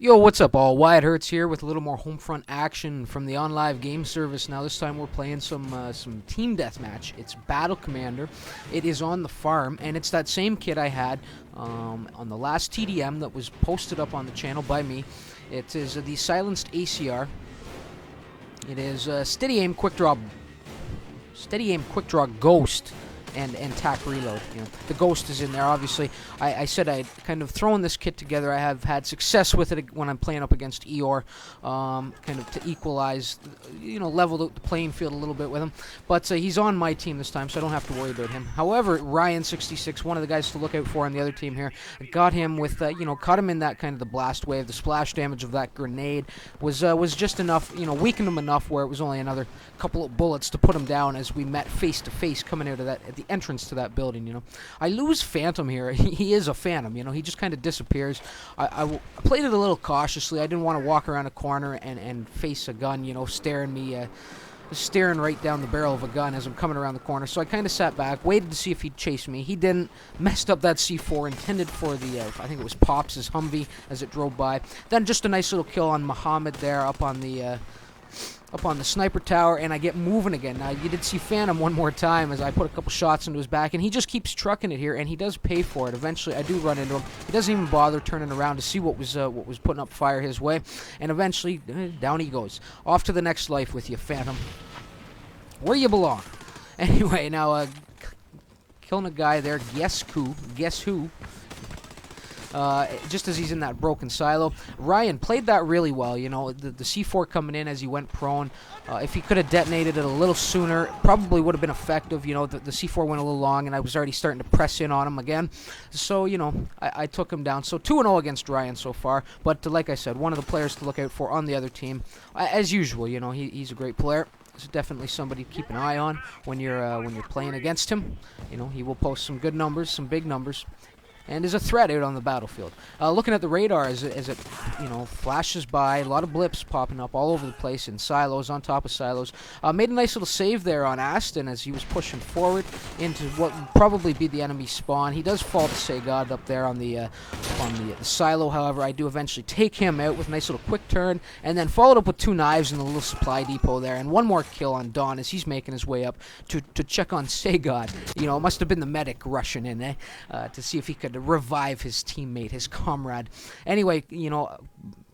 Yo, what's up all? Wyatt Hertz here with a little more Homefront action from the OnLive game service. Now this time we're playing some team deathmatch. It's Battle Commander. It is on the farm, and it's that same kit I had on the last TDM that was posted up on the channel by me. It is the Silenced ACR. It is Steady Aim Quick Draw Ghost. And TAC reload. You know, the Ghost is in there. Obviously, I said I'd kind of thrown this kit together. I have had success with it when I'm playing up against Eeyore, kind of to equalize, level the playing field a little bit with him. But he's on my team this time, so I don't have to worry about him. However, Ryan66, one of the guys to look out for on the other team here, got him with, caught him in that kind of the blast wave. The splash damage of that grenade was just enough, weakened him enough where it was only another couple of bullets to put him down as we met face to face coming out of that at the entrance to that building. I lose Phantom here. He is a Phantom, he just kind of disappears. I played it a little cautiously. I didn't want to walk around a corner and face a gun, staring right down the barrel of a gun as I'm coming around the corner. So I kind of sat back, waited to see if he'd chase me. He didn't. Messed up that C4 intended for the, I think it was Pops' Humvee as it drove by. Then just a nice little kill on Muhammad there up on the sniper tower, and I get moving again. Now, you did see Phantom one more time as I put a couple shots into his back, and he just keeps trucking it here, and he does pay for it. Eventually, I do run into him. He doesn't even bother turning around to see what was putting up fire his way, and eventually, down he goes. Off to the next life with you, Phantom. Where you belong. Anyway, now, killing a guy there. Guess who? Just as he's in that broken silo. Ryan played that really well, the C4 coming in as he went prone. If he could have detonated it a little sooner, probably would have been effective. The C4 went a little long, and I was already starting to press in on him again. So, I took him down. So 2-0 against Ryan so far. But like I said, one of the players to look out for on the other team. As usual, he's a great player. It's definitely somebody to keep an eye on when you're playing against him. He will post some good numbers, some big numbers, and is a threat out on the battlefield. Looking at the radar as it flashes by, a lot of blips popping up all over the place in silos, on top of silos. Made a nice little save there on Aston as he was pushing forward into what would probably be the enemy spawn. He does fall to say God up there on the silo. However, I do eventually take him out with a nice little quick turn, and then followed up with 2 knives in the little supply depot there, and one more kill on Don as he's making his way up to check on Say God. It must have been the medic rushing in, to see if he could revive his teammate, his comrade. Anyway,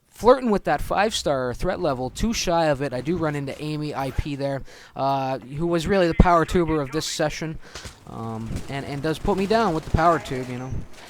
flirting with that 5-star threat level, too shy of it. I do run into Amy IP there, who was really the power tuber of this session, and does put me down with the power tube.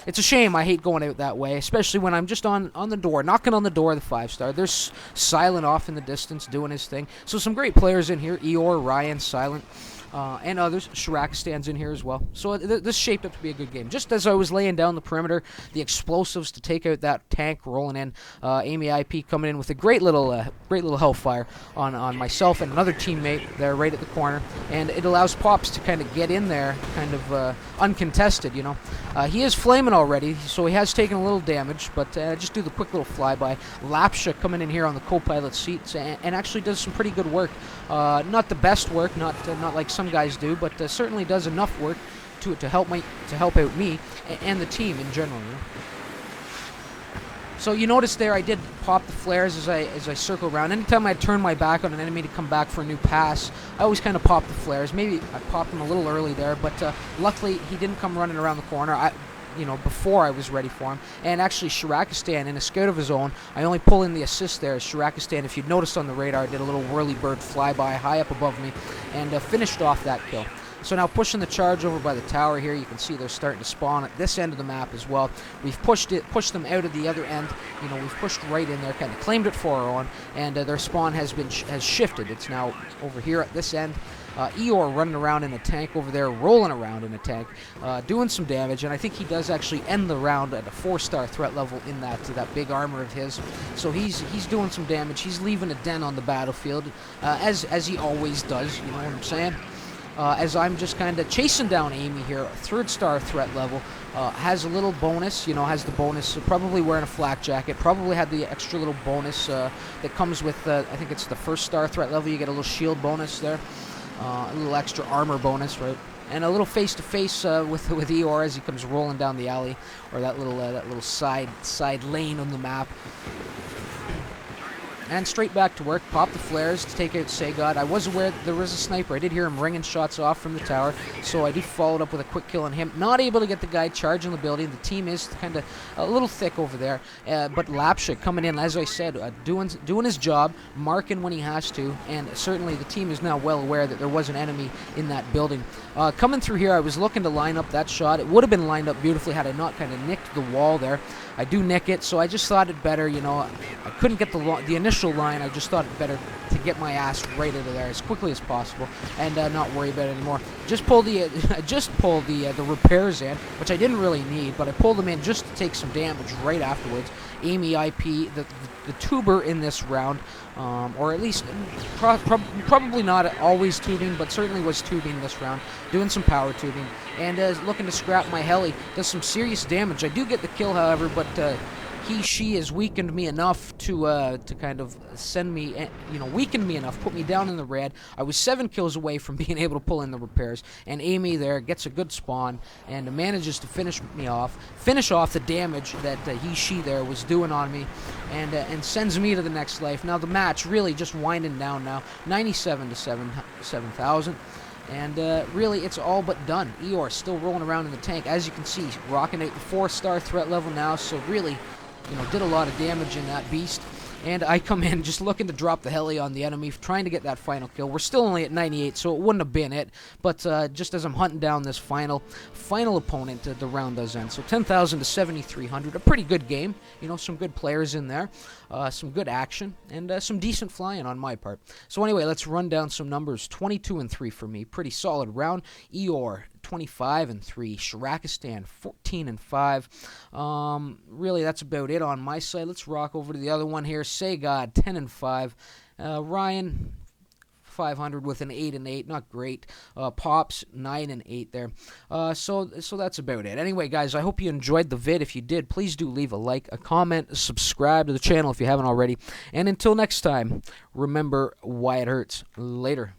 It's a shame. I hate going out that way, especially when I'm just on the door, knocking on the door of the 5-star. There's Silent off in the distance doing his thing. So some great players in here: Eeyore, Ryan, Silent, and others. Shirak stands in here as well. So this shaped up to be a good game. Just as I was laying down the perimeter, the explosives to take out that tank rolling in, Amy IP coming in with a great little hellfire on myself and another teammate there right at the corner, and it allows Pops to kind of get in there, kind of uncontested. He is flaming already, so he has taken a little damage, but just do the quick little flyby. Lapsha coming in here on the co-pilot seats and actually does some pretty good work. Not the best work, not like some guys do, but certainly does enough work to help out me and the team in general. So you notice there I did pop the flares as I circle around. Anytime I turn my back on an enemy to come back for a new pass, I always kind of pop the flares. Maybe I popped them a little early there, but luckily he didn't come running around the corner. Before I was ready for him. And actually, Shirakistan, in a scout of his own, I only pull in the assist there. Shirakistan, if you'd noticed on the radar, did a little whirly bird flyby high up above me and finished off that kill. So now pushing the charge over by the tower here, you can see they're starting to spawn at this end of the map as well. We've pushed them out of the other end. We've pushed right in there, kind of claimed it for our own, and their spawn has shifted. It's now over here at this end. Eeyore running around in a tank over there, rolling around in a tank, doing some damage, and I think he does actually end the round at a 4-star threat level in that big armor of his. So he's doing some damage. He's leaving a dent on the battlefield, as he always does. You know what I'm saying? As I'm just kind of chasing down Amy here, 3rd-star threat level, has a little bonus, has the bonus, probably wearing a flak jacket, probably had the extra little bonus that comes with, I think it's the 1st-star threat level. You get a little shield bonus there, a little extra armor bonus, right? and a little face-to-face with Eeyore as he comes rolling down the alley, or that little side lane on the map. And straight back to work, pop the flares to take out Sagod. I was aware that there was a sniper. I did hear him ringing shots off from the tower, so I do followed up with a quick kill on him. Not able to get the guy charging the building. The team is kind of a little thick over there, but Lapsha coming in, as I said, doing his job, marking when he has to, and certainly the team is now well aware that there was an enemy in that building. Coming through here, I was looking to line up that shot. It would have been lined up beautifully had I not kind of nicked the wall there. I do nick it, so I just thought it better, you know, I couldn't get the initial line. I just thought it better to get my ass right out of there as quickly as possible and not worry about it anymore. Just pull the repairs in, which I didn't really need, but I pulled them in just to take some damage right afterwards. Amy IP, the tuber in this round, or at least probably not always tubing, but certainly was tubing this round, doing some power tubing, and looking to scrap my heli. Does some serious damage. I do get the kill, however, but she has weakened me enough to kind of send me, weakened me enough, put me down in the red. I was 7 kills away from being able to pull in the repairs, and Amy there gets a good spawn and manages to finish off the damage that she there was doing on me, and sends me to the next life. Now the match really just winding down now, 97 to 7,000. And really, it's all but done. Eeyore still rolling around in the tank. As you can see, rocking out the 4-star threat level now, so really, did a lot of damage in that beast. And I come in just looking to drop the heli on the enemy, trying to get that final kill. We're still only at 98, so it wouldn't have been it. But just as I'm hunting down this final opponent, the round does end. So 10,000 to 7,300, a pretty good game. Some good players in there, some good action, and some decent flying on my part. So anyway, let's run down some numbers. 22 and 3 for me, pretty solid round. Eeyore 25 and 3, Shirakistan 14 and 5. Really, that's about it on my side. Let's rock over to the other one here. Sagod 10 and 5. Ryan 500 with an 8 and 8, not great. Pops 9 and 8 there. So that's about it. Anyway, guys, I hope you enjoyed the vid. If you did, please do leave a like, a comment, subscribe to the channel if you haven't already. And until next time, remember Wyatt Hertz. Later.